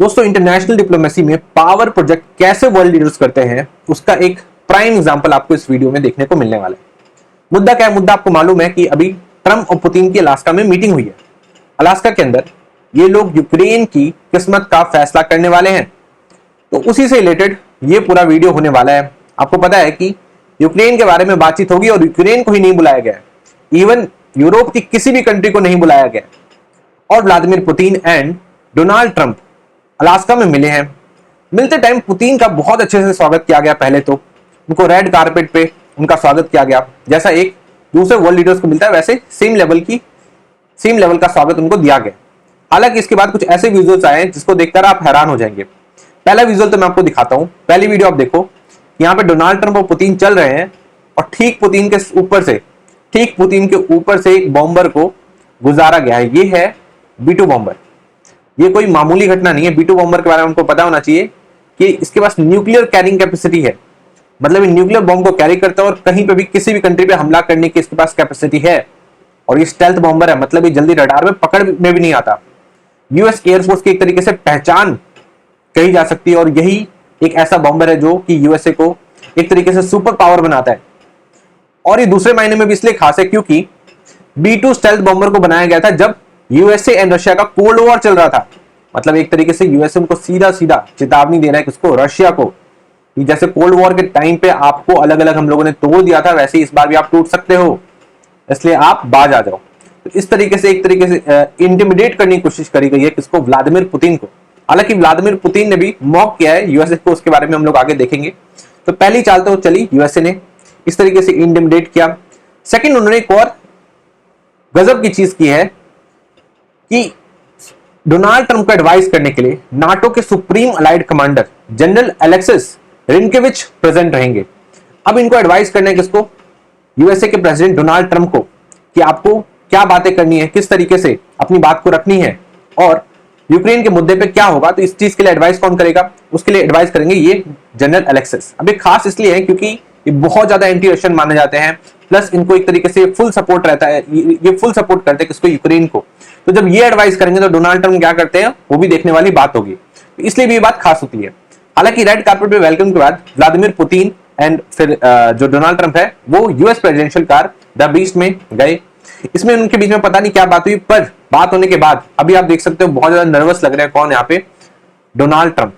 दोस्तों, international diplomacy में power project कैसे वर्ल्ड लीडर्स करते हैं उसका एक प्राइम एग्जांपल आपको इस वीडियो में देखने को मिलने वाला है। मुद्दा क्या है? मुद्दा आपको मालूम है कि अभी ट्रंप और पुतिन की अलास्का में मीटिंग हुई है। अलास्का के अंदर ये लोग यूक्रेन की किस्मत का फैसला करने वाले हैं। तो उसी से रिलेटेड ये पूरा वीडियो होने वाला है। आपको पता है कि यूक्रेन के बारे में बातचीत होगी और यूक्रेन को ही नहीं बुलाया गया, इवन यूरोप की किसी भी कंट्री को नहीं बुलाया गया। और Vladimir Putin and Donald Trump Alaska में मिले हैं। मिलते टाइम पुतिन का बहुत अच्छे से स्वागत किया गया। पहले तो उनको रेड कारपेट पे उनका स्वागत किया गया, जैसा एक दूसरे वर्ल्ड लीडर्स को मिलता है वैसे सेम लेवल का स्वागत उनको दिया गया। हालांकि इसके बाद कुछ ऐसे विजुअल्स आए जिसको देखकर आप हैरान हो जाएंगे। पहला विजुअल तो मैं आपको दिखाता हूं, पहली वीडियो आप देखो। यहाँ पे डोनाल्ड ट्रंप और पुतिन चल रहे हैं और ठीक पुतिन के ऊपर से एक बॉम्बर को गुजारा गया है। ये है B2 बॉम्बर। ये कोई मामूली घटना नहीं है। B2 बॉम्बर के बारे में हमको पता होना चाहिए कि इसके पास न्यूक्लियर कैरिंग कैपेसिटी है, मतलब ये न्यूक्लियर बॉम्ब को कैरी करता है और कहीं पे भी किसी भी कंट्री पे हमला करने की इसके पास कैपेसिटी है। और ये स्टेल्थ बॉम्बर है, मतलब ये जल्दी रडार में पकड़ में भी नहीं आता। यूएस एयरफोर्स की एक तरीके से पहचान कही जा सकती है और यही एक ऐसा बॉम्बर है जो कि यूएसए को एक तरीके से सुपर पावर बनाता है। और ये दूसरे मायने में भी इसलिए खास है क्योंकि B2 स्टेल्थ बॉम्बर को बनाया गया था जब यूएसए एंड रशिया का कोल्ड वॉर चल रहा था। मतलब एक तरीके से यूएसए उनको सीधा चेतावनी दे रहा है किसको? रशिया को, कि जैसे कोल्ड वॉर के टाइम पे आपको अलग अलग हम लोगों ने तोड़ दिया था, वैसे इस बार भी आप टूट सकते हो, इसलिए आप बाज आ जाओ। तो इस तरीके से एक तरीके से इंटिमिडेट करने की कोशिश करी गई है किसको? व्लादिमीर पुतिन को। हालांकि व्लादिमीर पुतिन ने भी मॉक किया है यूएसए को, उसके बारे में हम लोग आगे देखेंगे। तो पहली चाल तो चली यूएसए ने इस तरीके से इंटिमिडेट किया। सेकंड, उन्होंने एक और गजब की चीज की है कि डोनाल्ड ट्रंप को एडवाइस करने के लिए नाटो के supreme allied commander general Alexis Grynkewich present रहेंगे। अब इनको एडवाइस करना है किसको? यूएसए के प्रेसिडेंट डोनाल्ड ट्रंप को, कि आपको क्या बातें करनी है, किस तरीके से अपनी बात को रखनी है और यूक्रेन के मुद्दे पे क्या होगा। तो इस चीज के लिए एडवाइस कौन करेगा? उसके लिए एडवाइस करेंगे ये जनरल अलेक्सिस। अब ये खास इसलिए है क्योंकि ये बहुत ज्यादा एंटी रशियन माने जाते हैं, प्लस इनको एक तरीके से फुल सपोर्ट रहता है, ये फुल सपोर्ट करते हैं किसको? यूक्रेन को। तो जब ये एडवाइस करेंगे तो डोनाल्ड ट्रंप क्या करते हैं वो भी देखने वाली बात होगी, तो इसलिए भी ये बात खास होती है। हालांकि रेड कार्पेट पे वेलकम के बाद व्लादिमीर पुतिन एंड फिर जो डोनाल्ड ट्रंप है वो US presidential car the beast में गए। इसमें उनके बीच में पता नहीं क्या बात हुई, पर बात होने के बाद अभी आप देख सकते हो बहुत ज्यादा नर्वस लग रहे हैं। कौन यहाँ पे? डोनाल्ड ट्रंप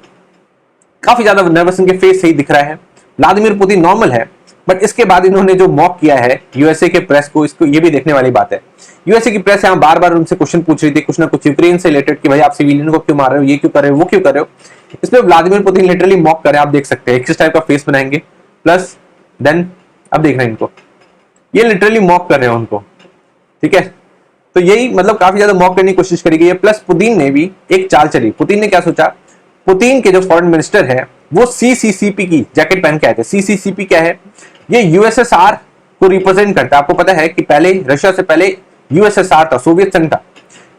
काफी ज्यादा नर्वस, इनके फेस से ही दिख रहा है। व्लादिमीर पुतिन नॉर्मल है, बट इसके बाद इन्होंने जो मॉक किया है यूएसए के प्रेस को, इसको ये भी देखने वाली बात है। यूएसए की प्रेस यहाँ बार बार उनसे क्वेश्चन पूछ रही थी कुछ ना कुछ यूक्रेन से रिलेटेड, कि भाई आप सिविलियन को क्यों मार रहे हो, ये क्यों कर रहे हो, वो क्यों कर रहे हो। इसमें व्लादिमीर पुतिन लिटरली मॉक कर रहे हैं। आप देख सकते हैं किस टाइप का फेस बनाएंगे, प्लस देन अब देख रहे हैं इनको, ये लिटरली मॉक कर रहे हैं उनको, ठीक है। तो यही मतलब काफी ज्यादा मॉक करने की कोशिश करी गई है। प्लस पुतिन ने भी एक चाल चली। पुतिन ने क्या सोचा? पुतिन के जो फॉरेन मिनिस्टर है वो CCCP की जैकेट पहन के आए थे। CCCP क्या है? ये यूएसएसआर को रिप्रेजेंट करता है। आपको पता है कि पहले रशिया से पहले यूएसएसआर था, सोवियत संघ था।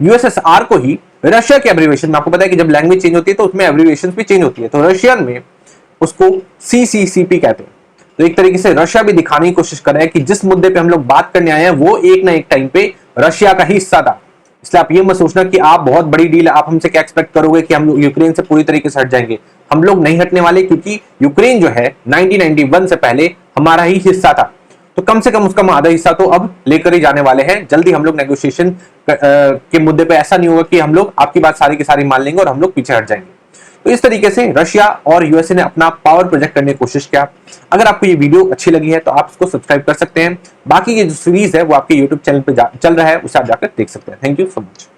यूएसएसआर को ही रशिया के एब्रिविएशन में, आपको पता है कि जब लैंग्वेज चेंज होती है तो उसमें एब्रिविएशन भी चेंज होती है, तो रशियन में उसको CCCP कहते हैं। तो एक तरीके से रशिया भी दिखाने की कोशिश कर रहे हैं कि जिस मुद्दे पे हम लोग बात करने आए हैं वो एक ना एक टाइम पे रशिया का ही हिस्सा था। इसलिए आप ये मत सोचना कि आप बहुत बड़ी डील, आप हमसे क्या एक्सपेक्ट करोगे कि हम लोग यूक्रेन से पूरी तरीके से हट जाएंगे। हम लोग नहीं हटने वाले, क्योंकि यूक्रेन जो है 1991 से पहले हमारा ही हिस्सा था। तो कम से कम उसका आधा हिस्सा तो अब लेकर ही जाने वाले हैं। जल्दी हम लोग नेगोशिएशन के मुद्दे पे ऐसा नहीं होगा कि हम लोग आपकी बात सारी की सारी मान लेंगे और हम लोग पीछे हट जाएंगे। तो इस तरीके से रशिया और यूएसए ने अपना पावर प्रोजेक्ट करने की कोशिश किया। अगर आपको ये वीडियो अच्छी लगी है तो आप इसको सब्सक्राइब कर सकते हैं। बाकी ये जो सीरीज है वो आपके यूट्यूब चैनल पे चल रहा है, उसे आप जाकर देख सकते हैं। Thank you so much.